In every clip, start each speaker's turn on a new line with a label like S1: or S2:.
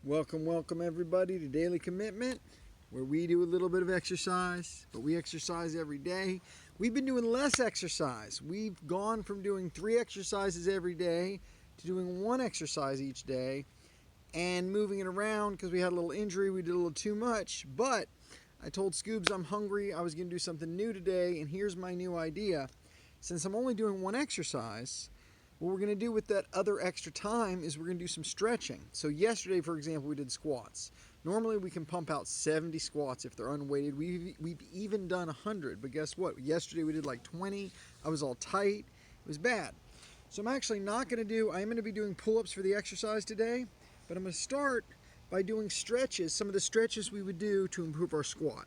S1: Welcome everybody to Daily Commitment, where we do a little bit of exercise, but we exercise every day. We've been doing less exercise. We've gone from doing 3 exercises every day to doing 1 exercise each day and moving it around because we had a little injury. We did a little too much, but I told Scoobs I'm hungry. I was going to do something new today, and here's my new idea. Since I'm only doing 1 exercise, what we're going to do with that other extra time is we're going to do some stretching. So yesterday, for example, we did squats. Normally we can pump out 70 squats if they're unweighted. We've even done 100, but guess what? Yesterday we did like 20. I was all tight. It was bad. So I'm actually not going to do, I am going to be doing pull-ups for the exercise today, but I'm going to start by doing stretches, some of the stretches we would do to improve our squat.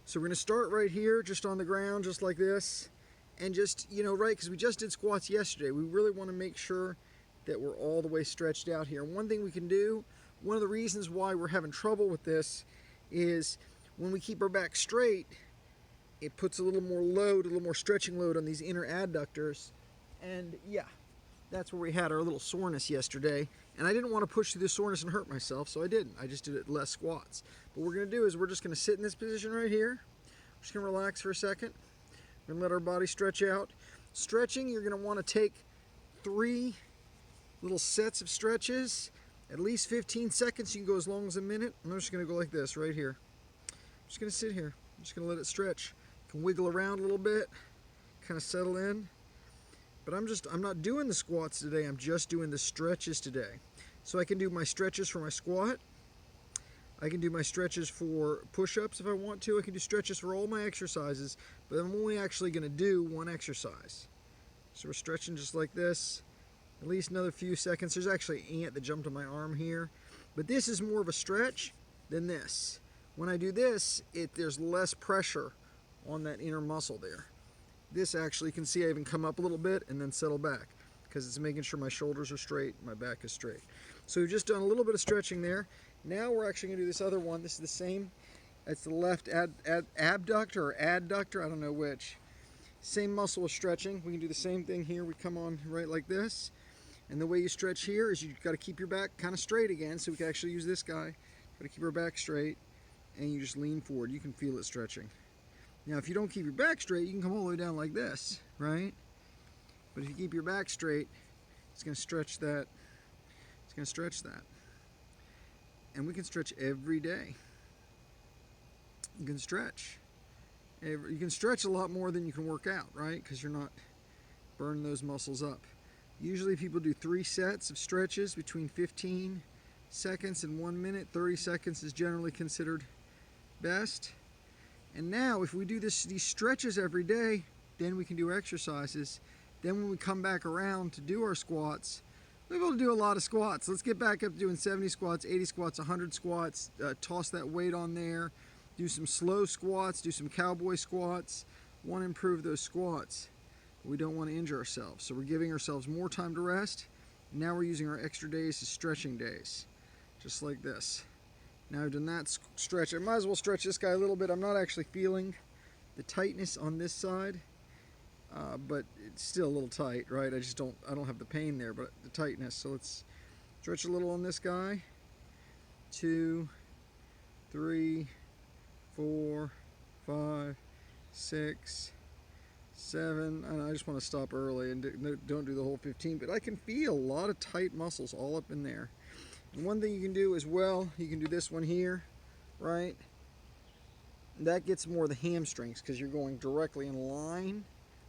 S1: So we're going to start right here, just on the ground, just like this. And just, right, because we just did squats yesterday. We really want to make sure that we're all the way stretched out here. One thing we can do, one of the reasons why we're having trouble with this is when we keep our back straight, it puts a little more load, a little more stretching load on these inner adductors. And yeah, that's where we had our little soreness yesterday. And I didn't want to push through the soreness and hurt myself, so I didn't. I just did it less squats. But what we're going to do is we're just going to sit in this position right here. We're just going to relax for a second. We're going to let our body stretch out. Stretching, you're going to want to take 3 little sets of stretches, at least 15 seconds. You can go as long as a minute. I'm just going to go like this right here. I'm just going to sit here. I'm just going to let it stretch. You can wiggle around a little bit, kind of settle in. But I'm not doing the squats today. I'm just doing the stretches today. So I can do my stretches for my squat. I can do my stretches for push-ups if I want to. I can do stretches for all my exercises, but I'm only actually going to do 1 exercise. So we're stretching just like this, at least another few seconds. There's actually an ant that jumped on my arm here, but this is more of a stretch than this. When I do this, there's less pressure on that inner muscle there. This actually, you can see I even come up a little bit and then settle back because it's making sure my shoulders are straight, my back is straight. So we've just done a little bit of stretching there. Now we're actually going to do this other one. This is the same. It's the left abductor or adductor, I don't know which. Same muscle is stretching. We can do the same thing here. We come on right like this. And the way you stretch here is you've got to keep your back kind of straight again, so we can actually use this guy. Got to keep our back straight, and you just lean forward. You can feel it stretching. Now, if you don't keep your back straight, you can come all the way down like this, right? But if you keep your back straight, it's going to stretch that. It's going to stretch that. And we can stretch every day. You can stretch. You can stretch a lot more than you can work out, right? Because you're not burning those muscles up. Usually people do 3 sets of stretches between 15 seconds and 1 minute. 30 seconds is generally considered best. And now if we do these stretches every day, then we can do exercises. Then when we come back around to do our squats, we're able to do a lot of squats. Let's get back up to doing 70 squats, 80 squats, 100 squats, toss that weight on there, do some slow squats, do some cowboy squats. Want to improve those squats. We don't want to injure ourselves. So we're giving ourselves more time to rest. Now we're using our extra days as stretching days, just like this. Now I've done that stretch. I might as well stretch this guy a little bit. I'm not actually feeling the tightness on this side. But it's still a little tight, right? I don't have the pain there, but the tightness. So let's stretch a little on this guy. 2, 3, 4, 5, 6, 7. And I just want to stop early and don't do the whole 15, but I can feel a lot of tight muscles all up in there. And one thing you can do as well, you can do this one here, right? That gets more of the hamstrings because you're going directly in line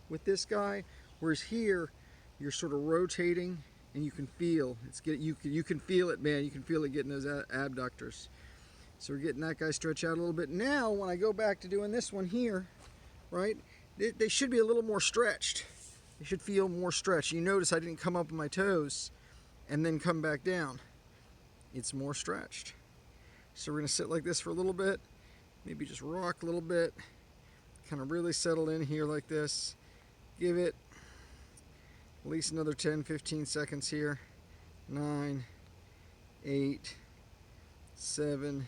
S1: with this guy, whereas here you're sort of rotating and you can feel you can feel it, man. You can feel it getting those abductors. So we're getting that guy stretch out a little bit. Now when I go back to doing this one here, right, they should be a little more stretched. They should feel more stretched. You notice I didn't come up on my toes and then come back down. It's more stretched. So we're going to sit like this for a little bit, maybe just rock a little bit, kind of really settle in here like this. Give it at least another 10-15 seconds here. 9, 8, 7,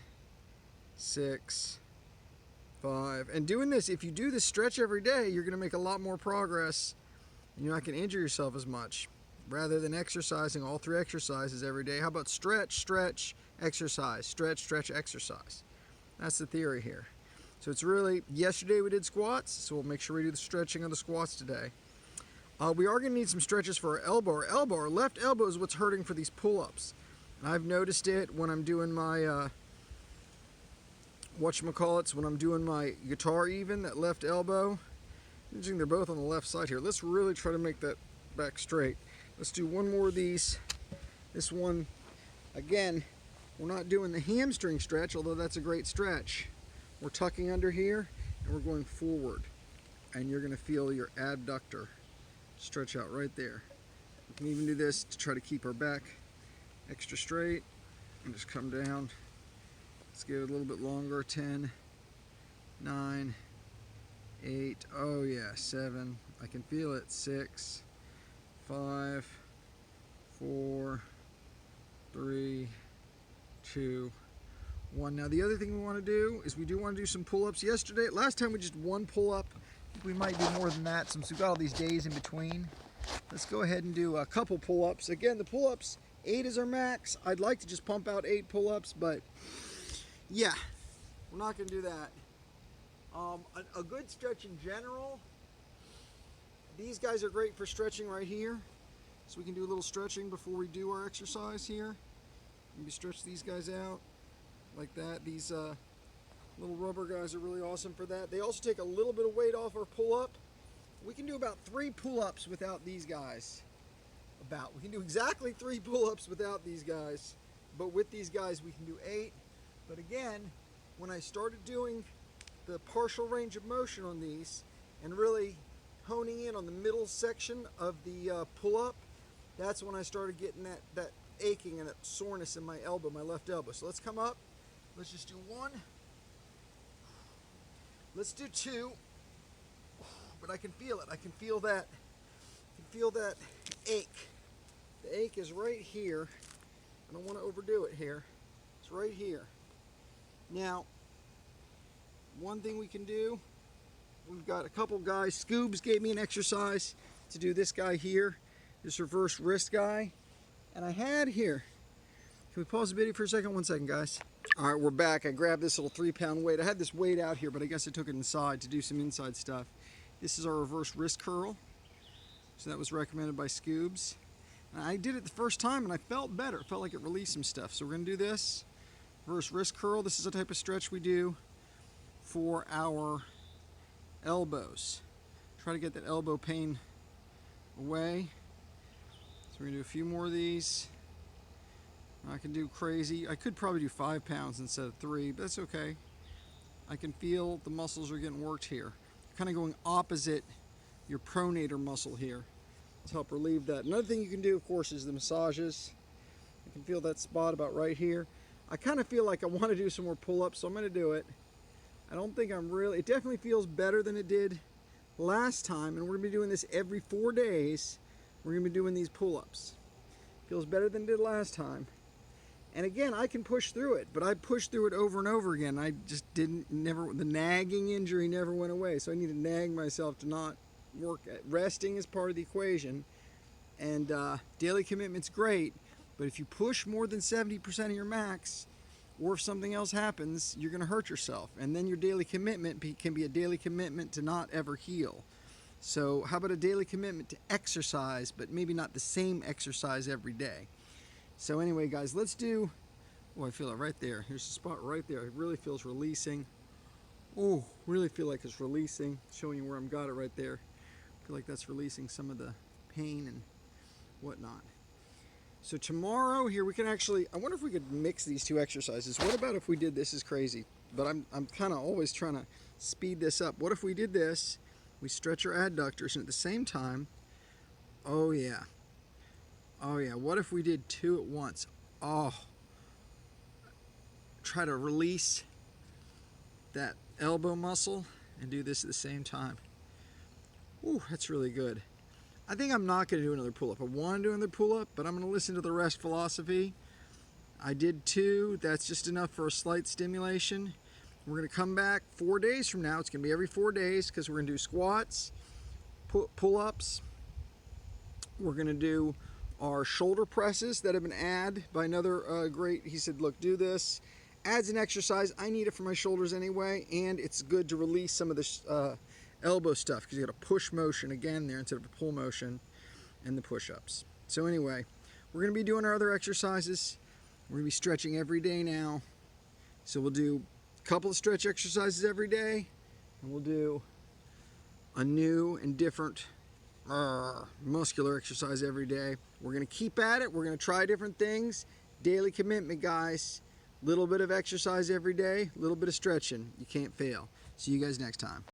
S1: 6, 5. And doing this, if you do this stretch every day, you're going to make a lot more progress and you're not going to injure yourself as much. Rather than exercising all 3 exercises every day, how about stretch, stretch, exercise. Stretch, stretch, exercise. That's the theory here. So it's really, yesterday we did squats, so we'll make sure we do the stretching on the squats today. We are going to need some stretches for our elbow. Our left elbow is what's hurting for these pull-ups. And I've noticed it when I'm doing my, when I'm doing my guitar even, that left elbow. They're both on the left side here. Let's really try to make that back straight. Let's do one more of these. This one, again, we're not doing the hamstring stretch, although that's a great stretch. We're tucking under here and we're going forward. And you're going to feel your abductor stretch out right there. We can even do this to try to keep our back extra straight and just come down. Let's give it a little bit longer. 10, 9, 8, oh yeah, 7. I can feel it. 6, 5, 4, 3, 2, 1. Now the other thing we want to do is we do want to do some pull-ups. Last time we just one pull-up. I think we might do more than that since we've got all these days in between. Let's go ahead and do a couple pull-ups. Again, the pull-ups, 8 is our max. I'd like to just pump out 8 pull-ups, but yeah, we're not going to do that. A good stretch in general, these guys are great for stretching right here. So we can do a little stretching before we do our exercise here. Maybe stretch these guys out like that. These little rubber guys are really awesome for that. They also take a little bit of weight off our pull-up. We can do about 3 pull-ups without these guys. We can do exactly 3 pull-ups without these guys. But with these guys we can do 8. But again, when I started doing the partial range of motion on these and really honing in on the middle section of the pull-up, that's when I started getting that aching and that soreness in my elbow, my left elbow. So let's come up. Let's just do 1. Let's do 2. But I can feel it. I can feel that ache. The ache is right here. I don't want to overdo it here. It's right here. Now, one thing we can do, we've got a couple guys. Scoobs gave me an exercise to do this guy here, this reverse wrist guy. And I had here, can we pause the video for a second? 1 second, guys. All right, we're back. I grabbed this little 3-pound weight. I had this weight out here, but I guess I took it inside to do some inside stuff. This is our reverse wrist curl. So that was recommended by Scoobs. And I did it the first time and I felt better. It felt like it released some stuff. So we're gonna do this, reverse wrist curl. This is a type of stretch we do for our elbows. Try to get that elbow pain away. So we're gonna do a few more of these. I can do crazy. I could probably do 5 pounds instead of 3, but that's okay. I can feel the muscles are getting worked here. Kind of going opposite your pronator muscle here to help relieve that. Another thing you can do, of course, is the massages. I can feel that spot about right here. I kind of feel like I want to do some more pull-ups, so I'm going to do it. I don't think I'm really, it definitely feels better than it did last time, and we're going to be doing this every 4 days. We're going to be doing these pull-ups. Feels better than it did last time. And again, I can push through it, but I pushed through it over and over again. I just the nagging injury never went away, so I need to nag myself to not work. Resting is part of the equation, and daily commitment's great, but if you push more than 70% of your max, or if something else happens, you're going to hurt yourself, and then your daily commitment can be a daily commitment to not ever heal. So how about a daily commitment to exercise, but maybe not the same exercise every day? So anyway, guys, let's do, oh, I feel it right there. Here's the spot right there. It really feels releasing. Oh, really feel like it's releasing. Showing you where I'm got it right there. I feel like that's releasing some of the pain and whatnot. So tomorrow here we can actually, I wonder if we could mix these 2 exercises. What about if we did, this is crazy, but I'm kind of always trying to speed this up. What if we did this, we stretch our adductors, and at the same time, oh yeah, what if we did 2 at once? Oh, try to release that elbow muscle and do this at the same time. Ooh, that's really good. I think I'm not going to do another pull-up. I want to do another pull-up, but I'm going to listen to the rest philosophy. I did 2. That's just enough for a slight stimulation. We're going to come back 4 days from now. It's going to be every 4 days because we're going to do squats, pull-ups. We're going to do our shoulder presses that have been added by another great, he said, look, do this. Adds an exercise. I need it for my shoulders anyway, and it's good to release some of the elbow stuff because you got a push motion again there instead of a pull motion, and the push-ups. So anyway, we're going to be doing our other exercises. We're going to be stretching every day now. So we'll do a couple of stretch exercises every day, and we'll do a new and different muscular exercise every day. We're going to keep at it. We're going to try different things. Daily commitment, guys. Little bit of exercise every day, little bit of stretching. You can't fail. See you guys next time.